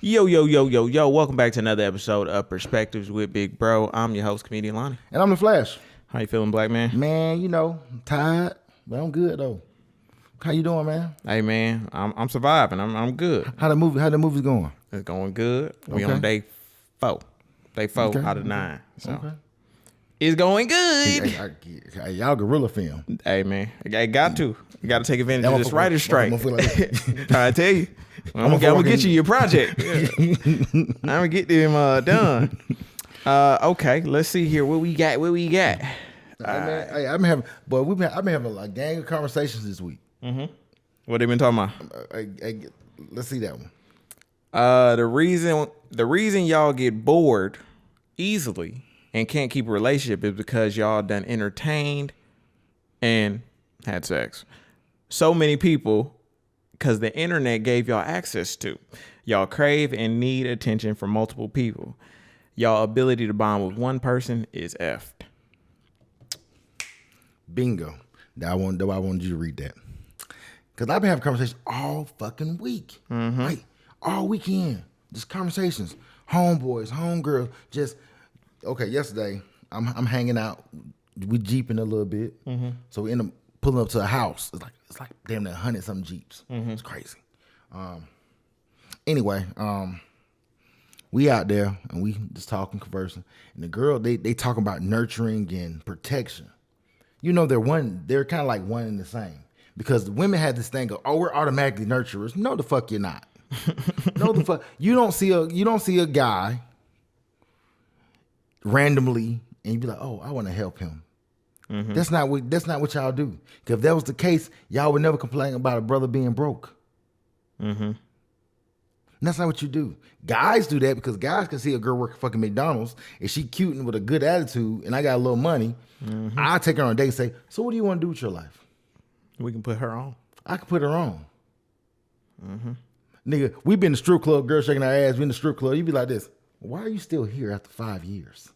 Yo, yo, yo, yo, yo. Welcome back to another episode of Perspectives with Big Bro. I'm your host, comedian Lonnie. And I'm the Flash. How you feeling, black man? Man, I'm tired, but I'm good though. How you doing, man? Hey, man, I'm surviving. I'm good. How the movie's going? It's going good. We Okay. on day 4. Day 4 Okay. out of 9. So Okay. it's going good. Hey, y'all gorilla film. Hey, man, I got to. You got to take advantage That of this motherfucker- writer's strike. motherfucker like I tell you. I'm gonna get you your project. I'm gonna get them done. Okay, let's see here. What we got? Hey, man, hey, I've been having a gang of conversations this week. What they been talking about? Let's see that one. The reason y'all get bored easily and can't keep a relationship is because y'all done entertained and had sex. So many people, because the internet gave y'all access to. Y'all crave and need attention from multiple people. Y'all ability to bond with one person is effed. Bingo. That's why I wanted you to read that. Because I've been having conversations all fucking week. Like, all weekend. Just conversations. Homeboys, homegirls. Just, okay, yesterday, I'm hanging out. We jeeping a little bit. So we end up pulling up to a house. It's like damn near 100-something Jeeps. It's crazy. Anyway, we out there and we just talking, conversing. And the girl, they talking about nurturing and protection. You know, they're kind of like one and the same. Because the women had this thing of, oh, we're automatically nurturers. No, the fuck you're not. No, the fuck. You don't see a guy randomly and you be like, oh, I want to help him. That's not what y'all do. Because if that was the case, y'all would never complain about a brother being broke. And that's not what you do. Guys do that because guys can see a girl working fucking McDonald's and she cute and with a good attitude and I got a little money. I take her on a date and say, so what do you want to do with your life? We can put her on. I can put her on. Nigga, we been in the strip club, girl shaking her ass, we in the strip club. You be like this, why are you still here after 5 years?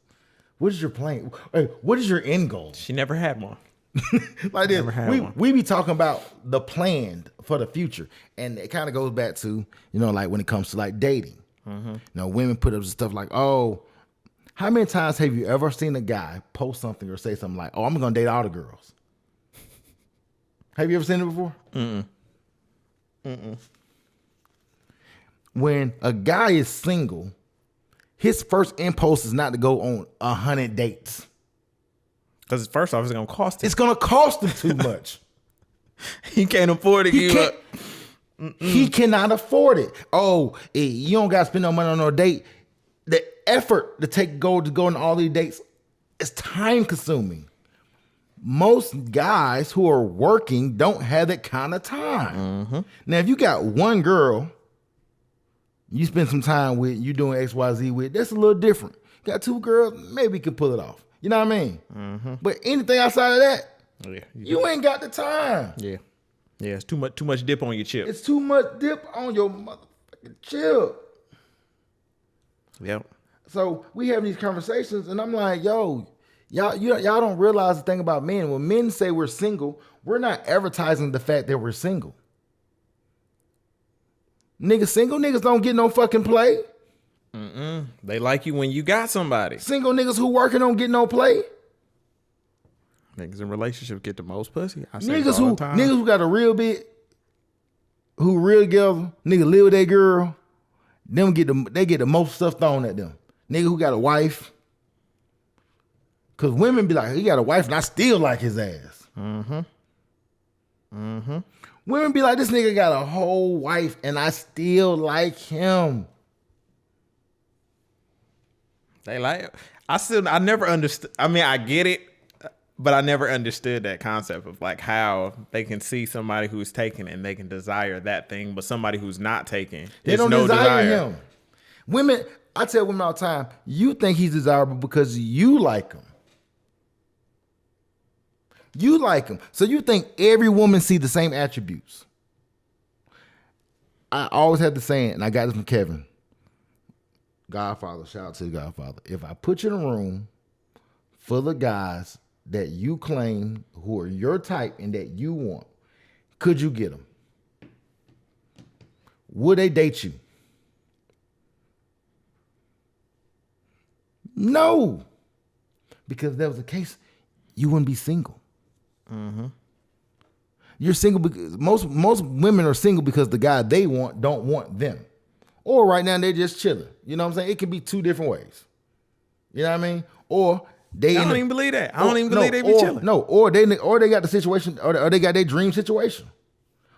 What is your plan? Hey, what is your end goal? She never had one. Like this, Never had one. we be talking about the plan for the future. And it kind of goes back to, like when it comes to like dating. Women put up stuff like, oh, how many times have you ever seen a guy post something or say something like, oh, I'm going to date all the girls? Have you ever seen it before? When a guy is single, his first impulse is not to go on 100 dates. Because first off, it's going to cost him. It's going to cost him too much. He can't afford to give up. He cannot afford it. Oh, you don't got to spend no money on no date. The effort to go on all these dates is time consuming. Most guys who are working don't have that kind of time. Now, if you got one girl you spend some time with, you doing XYZ with, that's a little different. Got 2 girls, maybe you can pull it off. You know what I mean? But anything outside of that, you ain't got the time. Yeah, it's too much dip on your chip. It's too much dip on your motherfucking chip. Yep. So we have these conversations, and I'm like, yo, y'all don't realize the thing about men. When men say we're single, we're not advertising the fact that we're single. Single niggas don't get no fucking play. They like you when you got somebody. Single niggas who working don't get no play. Niggas in relationships get the most pussy. I say Niggas it all the time. who got a real bit, who real together, nigga live with that girl, they get the most stuff thrown at them. Nigga who got a wife. Cause women be like, he got a wife and I still like his ass. Women be like, this nigga got a whole wife and I still like him. They like. I never understood. I mean, I get it, but I never understood that concept of like how they can see somebody who's taken and they can desire that thing, but somebody who's not taken, They don't desire him. Women, I tell women all the time, you think he's desirable because you like him. You like him. So you think every woman see the same attributes. I always had the saying, and I got this from Kevin. Godfather, shout out to the Godfather. If I put you in a room full of guys that you claim who are your type and that you want, could you get them? Would they date you? No. Because if that was the case, you wouldn't be single. You're single because most women are single because the guy they want don't want them. Or right now they're just chilling. You know what I'm saying? It can be two different ways. You know what I mean? Or they I don't even believe that. I don't even believe they be chilling. No, or they got the situation, or they got their dream situation.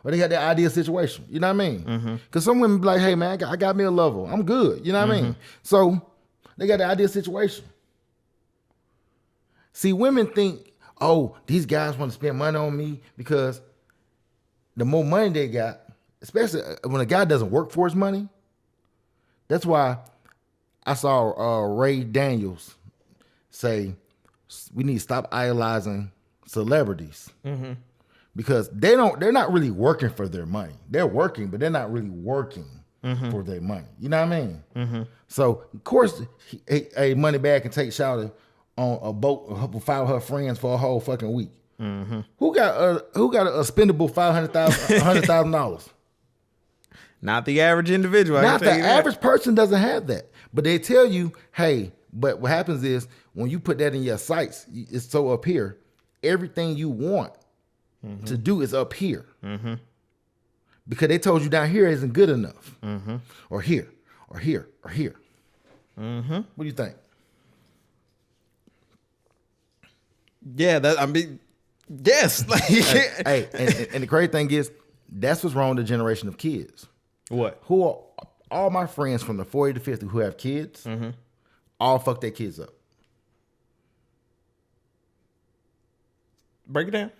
Or they got their ideal situation. You know what I mean? Because some women be like, hey man, I got me a lover. I'm good. You know what I mean? So they got the ideal situation. See, women think, oh, these guys want to spend money on me because the more money they got, especially when a guy doesn't work for his money. That's why I saw Ray Daniels say we need to stop idolizing celebrities because they're not really working for their money. They're working, but they're not really working for their money. You know what I mean? So of course, a money bag can take Shawty on a boat with 5 of her friends for a whole fucking week. Who got a spendable $100,000? Not the average individual. Not the average person doesn't have that. But they tell you, hey, but what happens is when you put that in your sights, it's so up here. Everything you want to do is up here. Because they told you down here isn't good enough. Or here, or here, or here. What do you think? Yeah, yes. Hey, and the crazy thing is, that's what's wrong with the generation of kids. What? Who are all my friends from the 40 to 50 who have kids, all fuck their kids up. Break it down.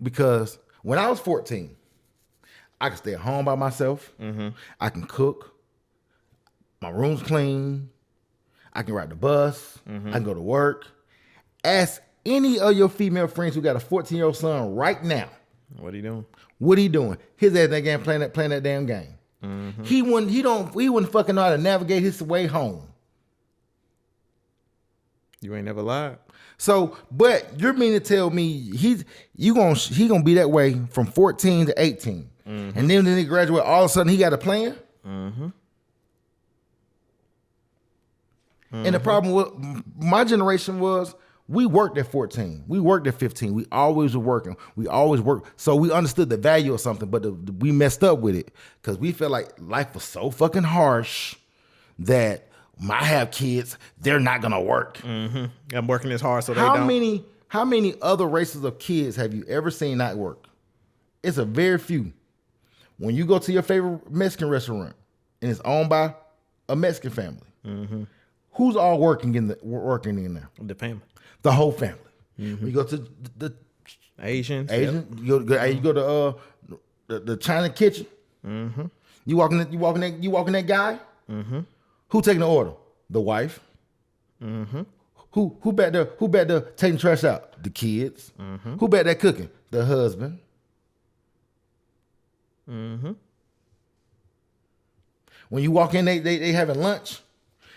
Because when I was 14, I could stay at home by myself. I can cook. My room's clean. I can ride the bus. I can go to work. Ask any of your female friends who got a 14-year-old son right now. What are you doing? What he doing? His ass that game playing that damn game. He wouldn't fucking know how to navigate his way home. You ain't never lied. So, but you're meaning to tell me he gonna be that way from 14 to 18, and then when he graduate, all of a sudden he got a plan. And the problem with my generation was we worked at 14, we worked at 15, we always were working, we always worked, so we understood the value of something, but we messed up with it because we felt like life was so fucking harsh that I have kids, they're not gonna work. I'm working this hard so they don't. How many other races of kids have you ever seen not work? It's a very few. When you go to your favorite Mexican restaurant and it's owned by a Mexican family, who's all working in there? The family. The whole family. When you go to the Asians. you go to the China kitchen. You walking that guy. Who taking the order? The wife. Who back there taking trash out? The kids. Who back there cooking? The husband. When you walk in, they having lunch.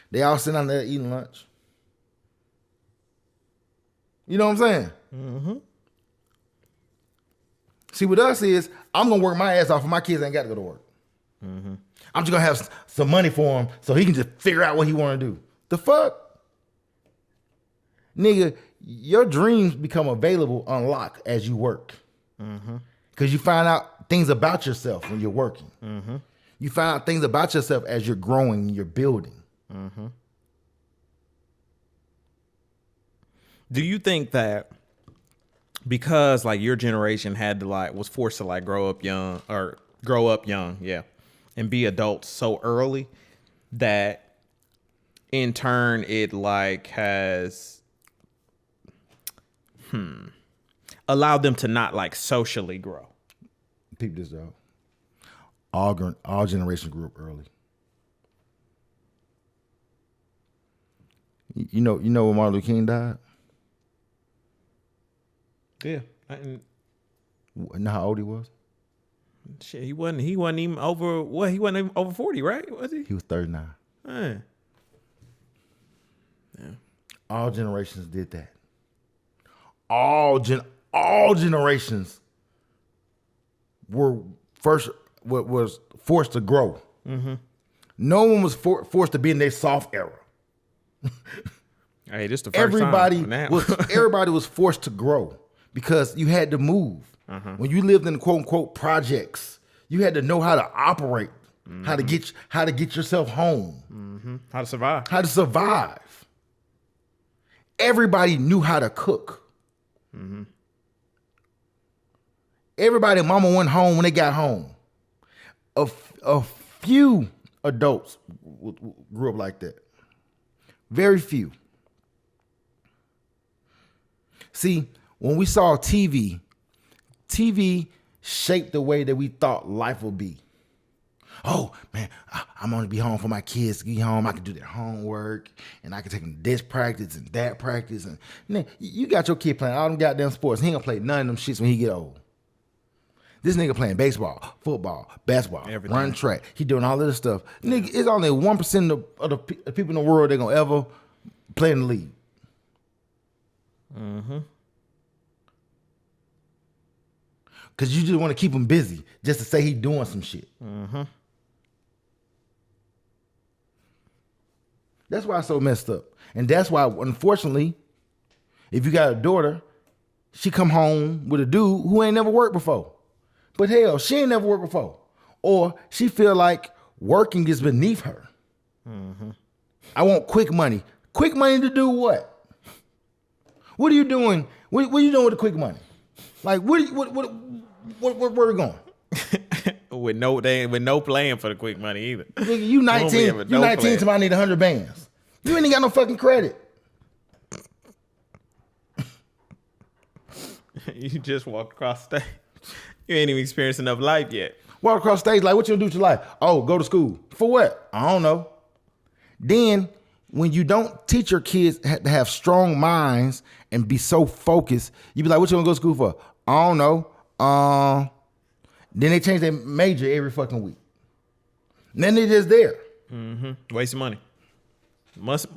They all sitting down there eating lunch. You know what I'm saying? See, with us is, I'm going to work my ass off and my kids ain't got to go to work. I'm just going to have some money for him so he can just figure out what he want to do. The fuck? Nigga, your dreams become available, unlocked as you work. Because you find out things about yourself when you're working. You find out things about yourself as you're growing and you're building. Do you think that because like your generation had to was forced to grow up young, yeah, and be adults so early that in turn it has allowed them to not socially grow? Peep this out. All generations grew up early. You know when Martin Luther King died? Yeah. Know how old he was? Shit, he wasn't even over what? He wasn't even over 40, right? Was he? He was 39. Yeah. All generations did that. All generations were was forced to grow. No one was forced to be in their soft era. Hey, this the first time now. Everybody was forced to grow because you had to move. When you lived in quote unquote projects, you had to know how to operate, how to get yourself home, How to survive. how to survive. Everybody knew how to cook. Everybody, mama went home when they got home. A few adults grew up like that. Very few. See, when we saw TV shaped the way that we thought life would be. Oh, man, I'm going to be home for my kids to get home. I can do their homework, and I can take them to this practice and that practice. And man, you got your kid playing all them goddamn sports. He ain't going to play none of them shits when he get old. This nigga playing baseball, football, basketball, Everything. running track. He doing all of this stuff. Nigga, it's only 1% of the people in the world that going to ever play in the league. Because you just want to keep him busy just to say he doing some shit. That's why it's so messed up. And that's why, unfortunately, if you got a daughter, she come home with a dude who ain't never worked before. But hell, she ain't never worked before. Or she feel like working is beneath her. I want quick money. Quick money to do what? What are you doing? What are you doing with the quick money? Like, where are we going? with no plan for the quick money either. Nigga, you 19. You 19 to I need 100 bands. You ain't got no fucking credit. You just walked across the stage. You ain't even experienced enough life yet. Walk across the stage like, what you gonna do with your life? Oh, go to school. For what? I don't know. Then when you don't teach your kids to have strong minds and be so focused, you be like, what you gonna go to school for? I don't know. Then they change their major every fucking week. And then they just there. Wasting money.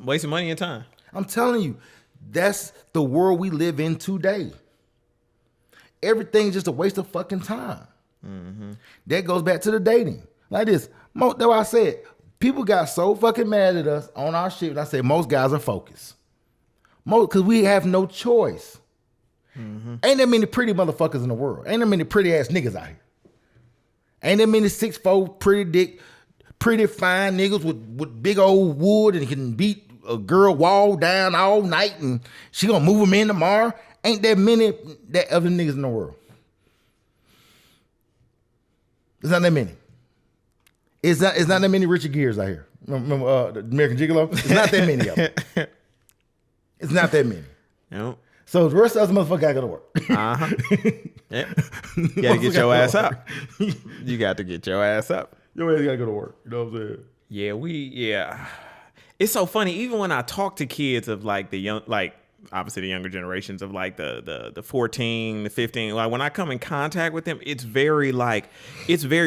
Wasting money and time. I'm telling you, that's the world we live in today. Everything's just a waste of fucking time. That goes back to the dating. Like this. That's why I said, people got so fucking mad at us on our shit. And I said, most guys are focused. Because we have no choice. Ain't that many pretty motherfuckers in the world. Ain't that many pretty ass niggas out here. Ain't that many 6'4", pretty dick, pretty fine niggas with big old wood and can beat a girl wall down all night and she gonna move them in tomorrow. Ain't that many that other niggas in the world. It's not that many. It's not that many Richard Gears out here. Remember the American Gigolo? It's not that many of them. It's not that many. Yep. So the rest of us motherfuckers gotta go to work. Yep. You gotta get your ass up. You got to get your ass up. Your ass gotta go to work. You know what I'm saying? Yeah. It's so funny. Even when I talk to kids of like the young, like obviously the younger generations of like the 14, the 15, like when I come in contact with them, it's very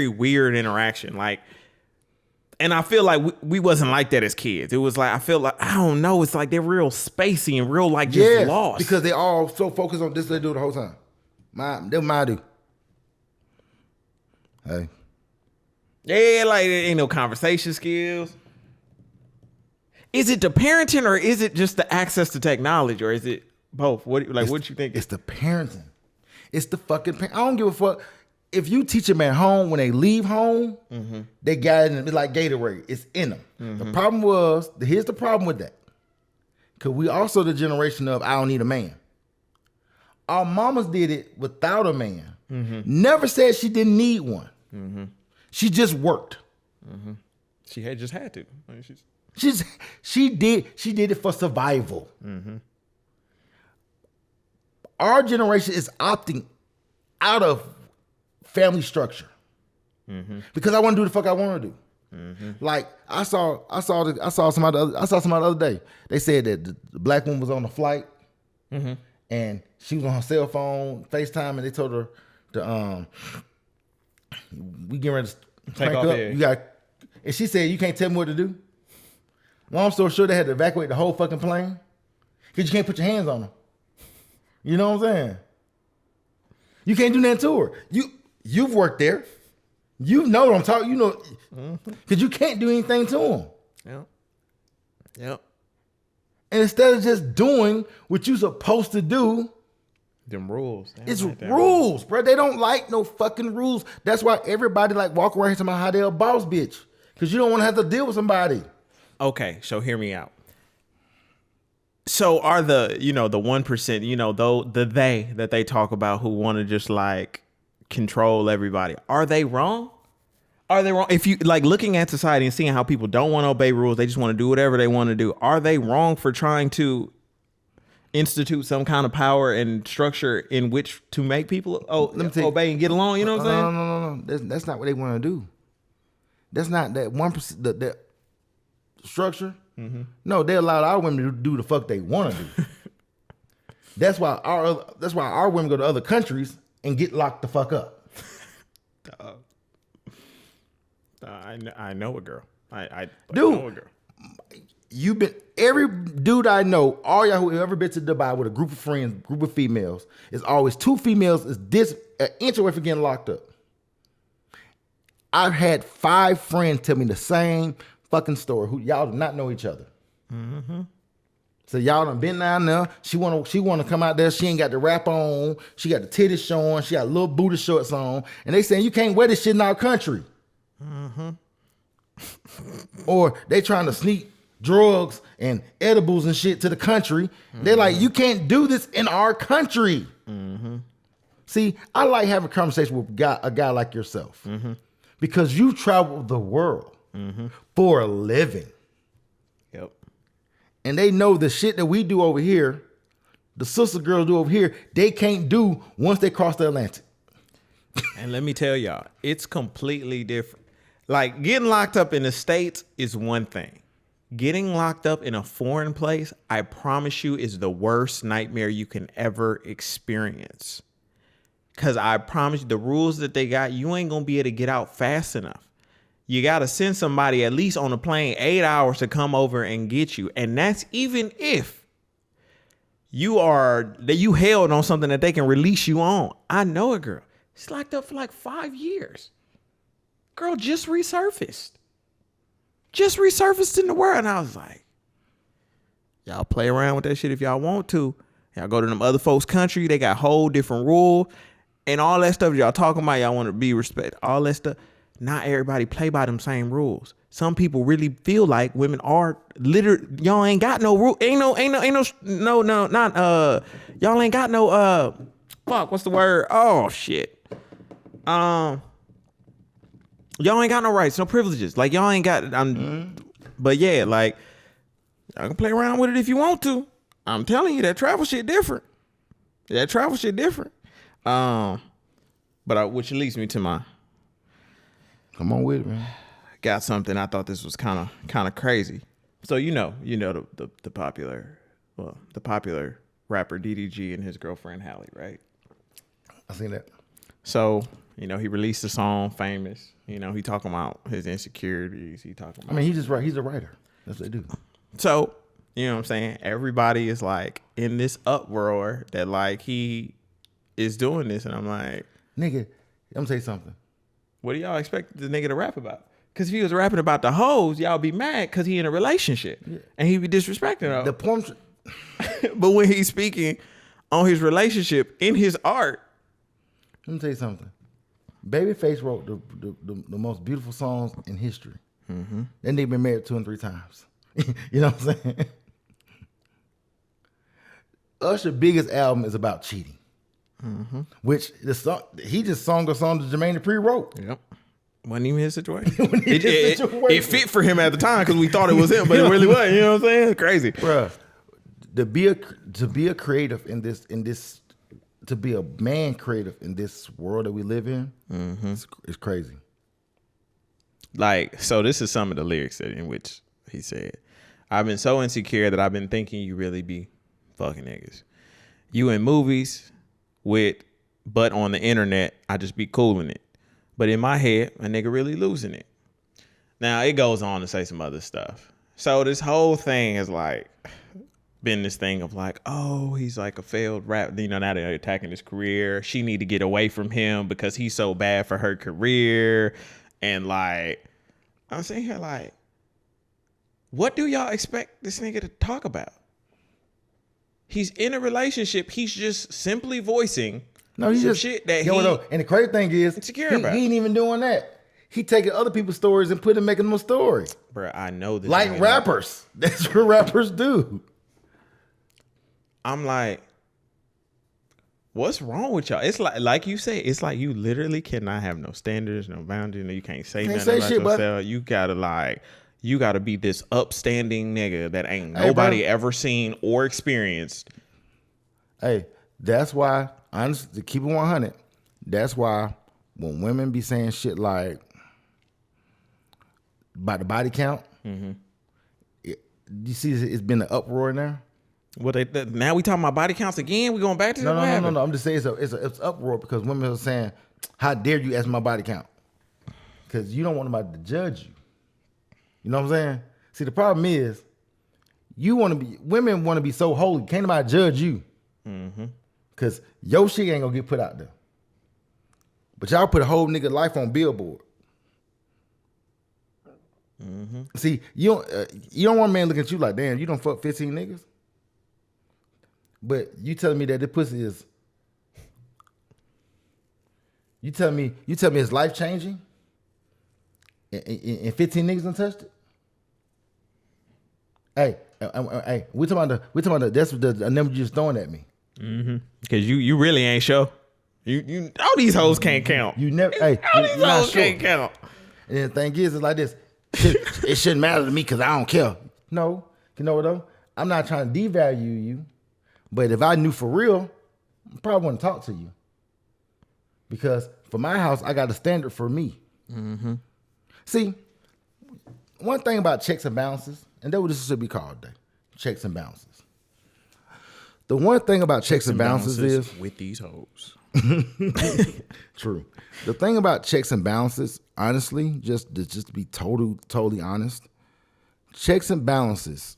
weird interaction. Like, and I feel like we wasn't like that as kids. It was like, I feel like, I don't know. It's like they're real spacey and real like just lost. Because they all so focused on this they do the whole time. They're mine do. Hey. Yeah, like there ain't no conversation skills. Is it the parenting or is it just the access to technology or is it both? What you think? It's the parenting. It's the fucking I don't give a fuck. If you teach them at home, when they leave home, they got it in it's like Gatorade. It's in them. The problem here's the problem with that. Because we also the generation of I don't need a man. Our mamas did it without a man. Never said she didn't need one. She just worked. She just had to. She did it for survival. Our generation is opting out of family structure because I want to do the fuck I want to do. Like I saw somebody the other day. They said that the black woman was on a flight and she was on her cell phone FaceTime and they told her to we getting ready to take off here. You got, and she said you can't tell me what to do. Long story short, they had to evacuate the whole fucking plane because you can't put your hands on them. You know what I'm saying? You can't do nothing to her. You've worked there. You know what I'm talking. You know, because you can't do anything to them. Yep. And instead of just doing what you supposed to do, Them rules. They don't it's like that rules, bro. They don't like no fucking rules. That's why everybody like walk around here talking about how they're a boss bitch. Because you don't want to have to deal with somebody. Okay, so hear me out. So are the, the 1%, though they that they talk about who want to just like control everybody, are they wrong? Are they wrong? If you like looking at society and seeing how people don't want to obey rules, they just want to do whatever they want to do. Are they wrong for trying to institute some kind of power and structure in which to make people obey and get along? You know what I'm saying? No. That's not what they want to do. That's not that 1%, that structure. Mm-hmm. No, they allowed our women to do the fuck they want to do. That's why our women go to other countries and get locked the fuck up. I know a girl. I Dude, know a girl. Every dude I know, all y'all who ever been to Dubai with a group of friends, group of females, is always 2 females is this an inch away from getting locked up. I've had 5 friends tell me the same fucking story. Who y'all do not know each other. Mm-hmm. So y'all done been down there. She wanna come out there. She ain't got the wrap on. She got the titties showing. She got little booty shorts on. And they saying you can't wear this shit in our country. Mm-hmm. Or they trying to sneak drugs and edibles and shit to the country. Mm-hmm. They're like, you can't do this in our country. Mm-hmm. See, I like having a conversation with a guy like yourself. Mm-hmm. Because you travel the world for a living. Yep. And they know the shit that we do over here, the sister girls do over here, they can't do once they cross the Atlantic. And let me tell y'all, it's completely different. Like getting locked up in the States is one thing. Getting locked up in a foreign place, I promise you, is the worst nightmare you can ever experience. Because I promise you, the rules that they got, you ain't going to be able to get out fast enough. You got to send somebody at least on a plane 8 hours to come over and get you. And that's even if you held on something that they can release you on. I know a girl. She's locked up for like 5 years. Girl just resurfaced. Just resurfaced in the world. And I was like, y'all play around with that shit if y'all want to. Y'all go to them other folks' country. They got whole different rule. And all that stuff y'all talking about, y'all want to be respect. All that stuff. Not everybody play by them same rules. Some people really feel like women are literally, y'all ain't got no rule. Y'all ain't got no, what's the word? Oh, shit. Y'all ain't got no rights, no privileges. Like y'all ain't got, but yeah, like y'all can play around with it if you want to. I'm telling you, that travel shit different. Which leads me to my. Come on with it, man. Got something. I thought this was kind of crazy. So the popular rapper DDG and his girlfriend Halle, right? I seen that. So he released a song, Famous. He talking about his insecurities. He talking about. I mean, he's a writer. That's what they do. So you know what I'm saying? Everybody is like in this uproar that like he is doing this, and I'm like, nigga, I'm gonna say something. What do y'all expect the nigga to rap about? Because if he was rapping about the hoes, y'all be mad because he in a relationship and he be disrespecting them. The poem. But when he's speaking on his relationship in his art, let me tell you something. Babyface wrote the most beautiful songs in history. Mm-hmm. Then they've been married 2 and 3 times. You know what I'm saying? Usher's biggest album is about cheating. Mm-hmm. Which he just sung a song that Jermaine Dupri wrote. Yep. Wasn't even his situation. It fit for him at the time because we thought it was him, but it really wasn't. You know what I'm saying? It's crazy. Bruh, to be a creative in this to be a man creative in this world that we live in, it's crazy. Like, so this is some of the lyrics in which he said, I've been so insecure that I've been thinking you really be fucking niggas. You in movies but on the internet, I just be cooling it. But in my head, a nigga really losing it. Now, it goes on to say some other stuff. So this whole thing has like been this thing of like, oh, he's like a failed rap. Now they're attacking his career. She need to get away from him because he's so bad for her career. And like, I'm sitting here like, what do y'all expect this nigga to talk about? He's in a relationship. He's just simply voicing No, he some just shit that and the crazy thing is, insecure about. He ain't even doing that. He taking other people's stories and making them a story. Bro, I know this. Like rappers. That's what rappers do. I'm like, what's wrong with y'all? It's like you say, it's like you literally cannot have no standards, no boundaries, you can't say nothing about yourself. You gotta be this upstanding nigga that ain't nobody ever seen or experienced. Hey, that's why, honestly, to keep it 100, that's why when women be saying shit like about the body count, you see it's been an uproar now. Well, now we talking about body counts again. We going back to No. I'm just saying it's uproar because women are saying, "How dare you ask my body count?" Because you don't want nobody to judge you. You know what I'm saying? See, the problem is, women want to be so holy. Can't nobody judge you. Because your shit ain't gonna get put out there. But y'all put a whole nigga life on Billboard. See, you don't want a man looking at you like, damn, you don't fuck 15 niggas. But you telling me that this pussy is, you tell me it's life changing, and 15 niggas done touched it. Hey, we talking about that's the number you just throwing at me. Because you really ain't sure. You all these hoes can't count. You never. All these hoes can't count. And the thing is, it's like this. It shouldn't matter to me because I don't care. No, you know what though? I'm not trying to devalue you, but if I knew for real, I probably wouldn't talk to you. Because for my house, I got a standard for me. See, one thing about checks and balances, and that's what this should be called today, checks and balances. The one thing about checks and balances is with these hoes. True. The thing about checks and balances, honestly, just to be totally honest, checks and balances,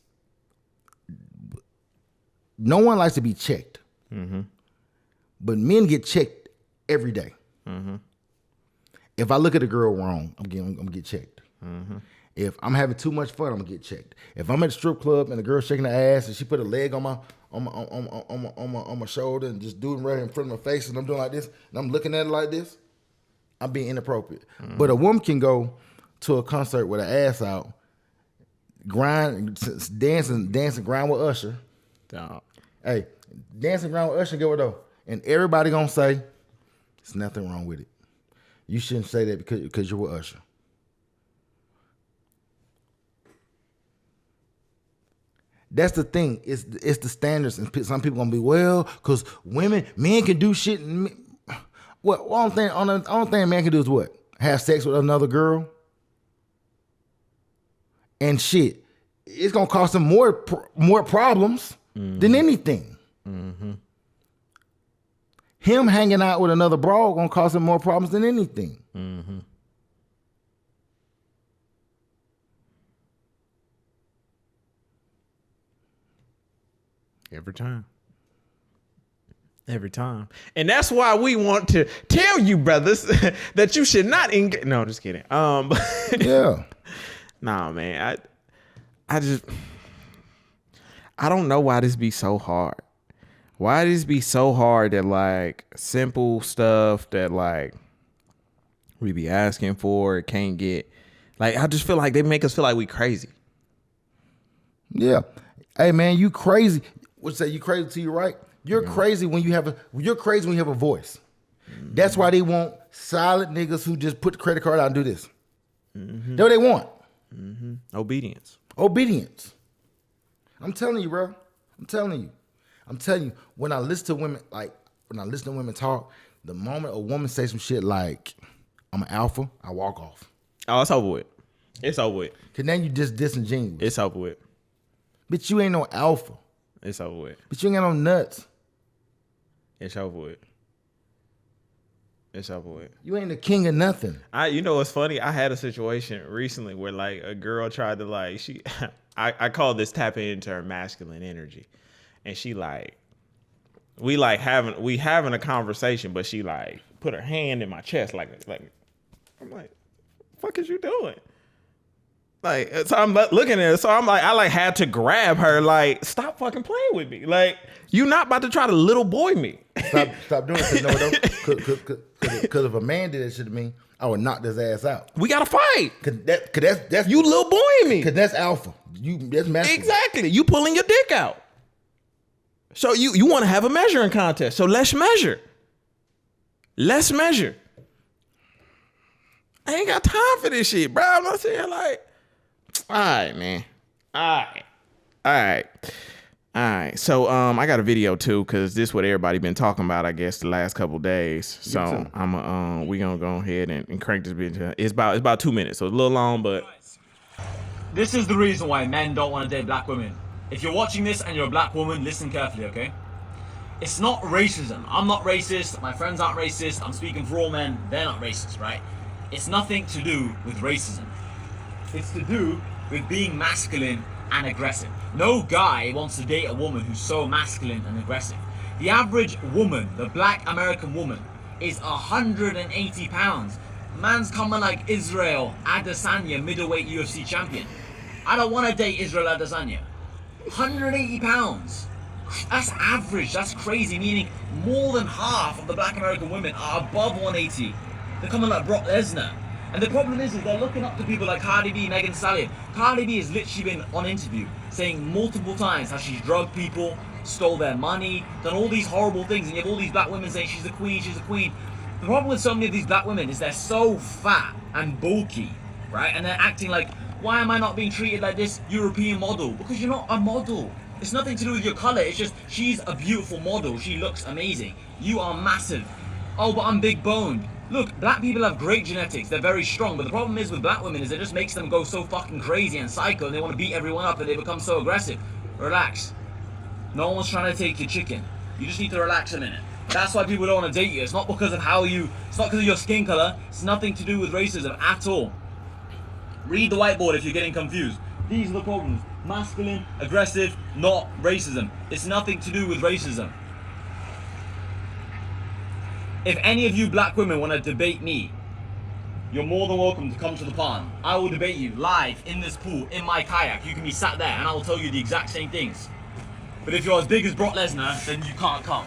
no one likes to be checked. But men get checked every day. If I look at a girl wrong, I'm gonna get checked. If I'm having too much fun, I'm gonna get checked. If I'm at a strip club and the girl shaking her ass and she put a leg on my shoulder and just doing right in front of my face and I'm doing like this and I'm looking at it like this, I'm being inappropriate. But a woman can go to a concert with her ass out, dancing, grind with Usher. Dog. Hey, dancing grind with Usher, get what though? And everybody gonna say, there's nothing wrong with it. You shouldn't say that because you're with Usher. That's the thing. It's the standards, and some people gonna be because men can do shit. Only thing a man can do is what? Have sex with another girl, and shit. It's gonna cause them more problems than anything. Him hanging out with another broad gonna cause him more problems than anything. Every time. And that's why we want to tell you, brothers, that you should not engage. No, just kidding. Yeah. Nah, man. I don't know why this be so hard. Why this be so hard that like simple stuff that like we be asking for can't get. Like I just feel like they make us feel like we crazy. Yeah. Hey man, you crazy. What you say? You crazy till you right? You're crazy when you have a voice. That's why they want silent niggas who just put the credit card out and do this. That's what they want. Obedience. I'm telling you, bro. I'm telling you. When I listen to women talk, the moment a woman says some shit like, I'm an alpha, I walk off. Oh, it's over with. Cause then you just disingenuous. It's over with. Bitch, you ain't no alpha. It's over with. But you ain't got no nuts. It's over with. You ain't the king of nothing. You know what's funny? I had a situation recently where like a girl tried to like I call this tapping into her masculine energy, and she like we having a conversation, but she like put her hand in my chest like I'm like, what the fuck is you doing? Like, so I'm looking at it. So I'm like, I like had to grab her. Like, stop fucking playing with me. Like, you not about to try to little boy me. Stop doing it. You know what? Because if a man did that shit to me, I would knock his ass out. We gotta fight. Cause that's You little boying me. Cause that's alpha. That's masculine. Exactly. You pulling your dick out. So you want to have a measuring contest. So let's measure. Let's measure. I ain't got time for this shit, bro. I'm not saying like, all right, man. All right. So I got a video too, because this is what everybody been talking about, I guess, the last couple days. So we gonna go ahead and crank this bitch. It's about 2 minutes, so it's a little long, but this is the reason why men don't want to date black women. If you're watching this and you're a black woman, listen carefully, okay? It's not racism. I'm not racist. My friends aren't racist. I'm speaking for all men. They're not racist, right? It's nothing to do with racism. It's to do with being masculine and aggressive. No guy wants to date a woman who's so masculine and aggressive. The average woman, the black American woman, is 180 pounds. Man's coming like Israel Adesanya, middleweight UFC champion. I don't want to date Israel Adesanya. 180 pounds. That's average. That's crazy. Meaning more than half of the black American women are above 180. They're coming like Brock Lesnar. And the problem is they're looking up to people like Cardi B, Megan Thee Stallion. Cardi B has literally been on interview saying multiple times how she's drugged people, stole their money, done all these horrible things. And you have all these black women saying she's a queen, she's a queen. The problem with so many of these black women is they're so fat and bulky, right? And they're acting like, why am I not being treated like this European model? Because you're not a model. It's nothing to do with your color. It's just she's a beautiful model. She looks amazing. You are massive. Oh, but I'm big boned. Look, black people have great genetics. They're very strong. But the problem is with black women is it just makes them go so fucking crazy and psycho, and they want to beat everyone up, and they become so aggressive. Relax. No one's trying to take your chicken. You just need to relax a minute. That's why people don't want to date you. It's not because of it's not because of your skin color. It's nothing to do with racism at all. Read the whiteboard if you're getting confused. These are the problems. Masculine, aggressive, not racism. It's nothing to do with racism. If any of you black women want to debate me, you're more than welcome to come to the pond. I will debate you live in this pool, in my kayak. You can be sat there and I will tell you the exact same things. But if you're as big as Brock Lesnar, then you can't come.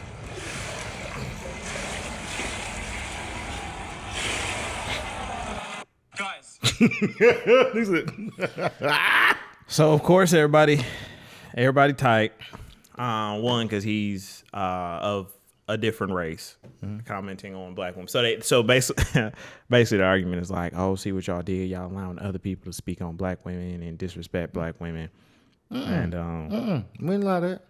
Guys. So of course everybody tight. One, because he's of a different race, commenting on black women. So basically the argument is like, oh, see what y'all did, y'all allowing other people to speak on black women and disrespect black women. And we ain't allow that.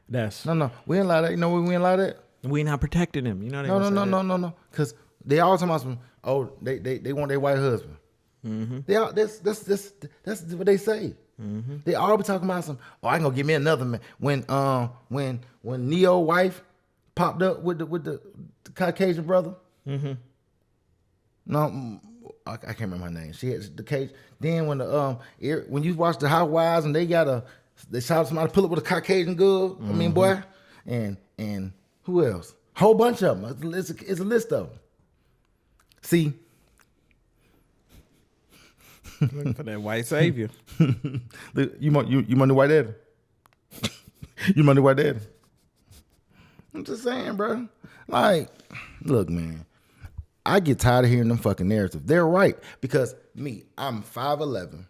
That's No, we ain't allow that. You know what we ain't allow that? we not protecting them. You know No. Because they always talking about some. Oh, they want their white husband. Mm-hmm. That's what they say. Mm-hmm. They all be talking about some. Oh, I ain't gonna give me another man. When Neo wife popped up with the Caucasian brother. Mm-hmm. No, I can't remember her name. She had the case. Then when you watch the Housewives and they shot somebody pull up with a Caucasian girl. Mm-hmm. I mean, boy, and who else? Whole bunch of them. It's a list of them. See. Looking for that white savior. You want the white daddy? You want the white daddy? I'm just saying, bro. Like, look, man. I get tired of hearing them fucking narratives. They're right. Because me, I'm 5'11",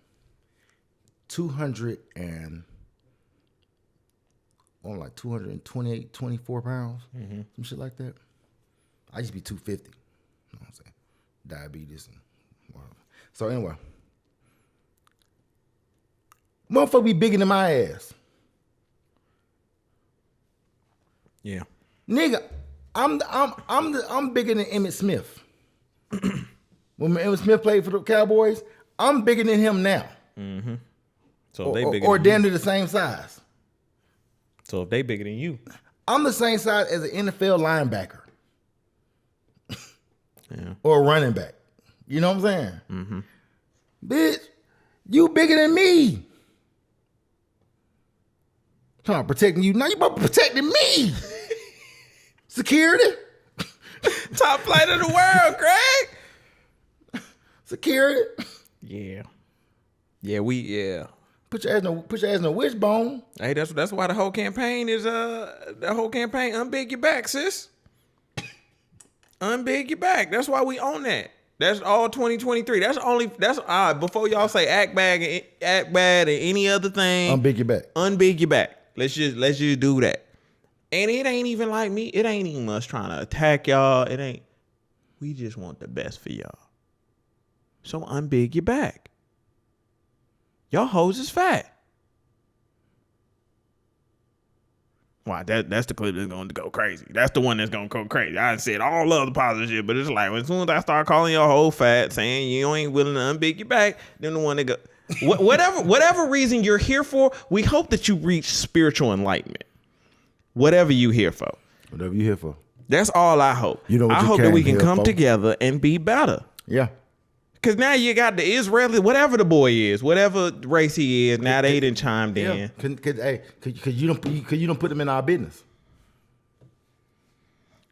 228, 24 pounds. Mm-hmm. Some shit like that. I used to be 250. You know what I'm saying? Diabetes and whatever. So anyway. Motherfucker be bigger than my ass. Yeah. Nigga, I'm bigger than Emmitt Smith. When Emmitt Smith played for the Cowboys, I'm bigger than him now. Mm-hmm. So if they bigger or than down you. to the same size. So if they bigger than you. I'm the same size as an NFL linebacker. Yeah. Or a running back. You know what I'm saying? Mm-hmm. Bitch, you bigger than me. Trying to protecting you. Now you about protecting me. Security. Top flight of the world, Craig. Security. Yeah. Yeah. Put your ass in a wishbone. Hey, that's why the whole campaign is unbig your back, sis. Unbig your back. That's why we own that. That's all 2023. That's all right. Before y'all say act bad and any other thing. Unbig your back. Unbig your back. Let's just do that. And it ain't even like me. It ain't even us trying to attack y'all. It ain't. We just want the best for y'all. So unbig your back. Y'all hoes is fat. Wow, that's the clip that's going to go crazy. That's the one that's going to go crazy. I said all other positive shit, but it's like as soon as I start calling your hoe fat, saying you ain't willing to unbig your back, then the one that go whatever reason you're here for, we hope that you reach spiritual enlightenment. Whatever you here for. Whatever you here for. That's all I hope. You know what I you hope that came we can here come for. together and be better. Yeah. Cause now you got the Israeli, whatever the boy is, whatever race he is. Now they done chimed in. Cause you don't put them in our business.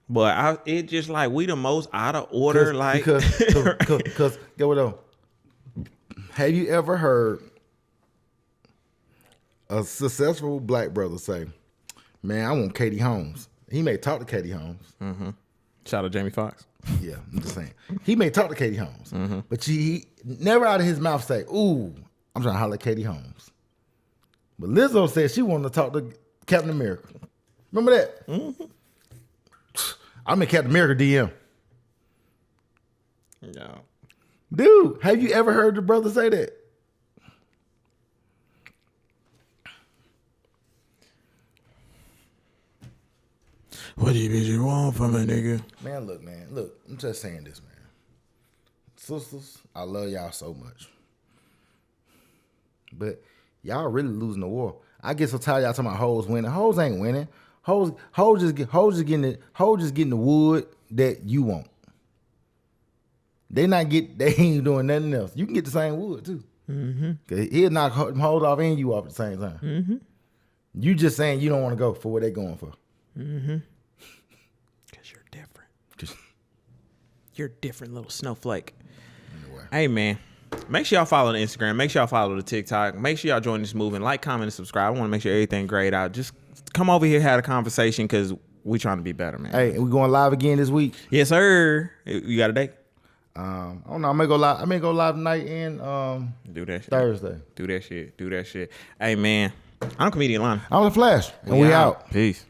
But it just like we the most out of order. Because get what though? Have you ever heard a successful black brother say, "Man, I want Katie Holmes." He may talk to Katie Holmes. Mm-hmm. Shout out Jamie Foxx. Yeah, I'm just saying. He may talk to Katie Holmes, but he never out of his mouth say, "Ooh, I'm trying to holler at Katie Holmes." But Lizzo said she wanted to talk to Captain America. Remember that? Mm-hmm. I'm in Captain America DM. No. Dude, have you ever heard the brother say that? What do you want from a nigga? Man, look, I'm just saying this, man. Sisters, I love y'all so much. But y'all really losing the war. I get so tired of y'all talking about hoes winning. Hoes ain't winning. Hoes just getting the wood that you want. They ain't doing nothing else. You can get the same wood too. Mm-hmm. Cause he'll knock hoes off and you off at the same time. Mm-hmm. You just saying you don't want to go for what they going for. Mm-hmm. Cause you're different. You're a different little snowflake. Anyway. Hey man, make sure y'all follow the Instagram. Make sure y'all follow the TikTok. Make sure y'all join this movement. Like, comment, and subscribe. I want to make sure everything grayed out. Just come over here, have a conversation, because we trying to be better, man. Hey, we going live again this week? Yes, sir. You got a date? I don't know. I may go live tonight and do that shit. Thursday. Do that shit. Hey man, I'm Comedian Lon. I'm the Flash, and we out. Peace.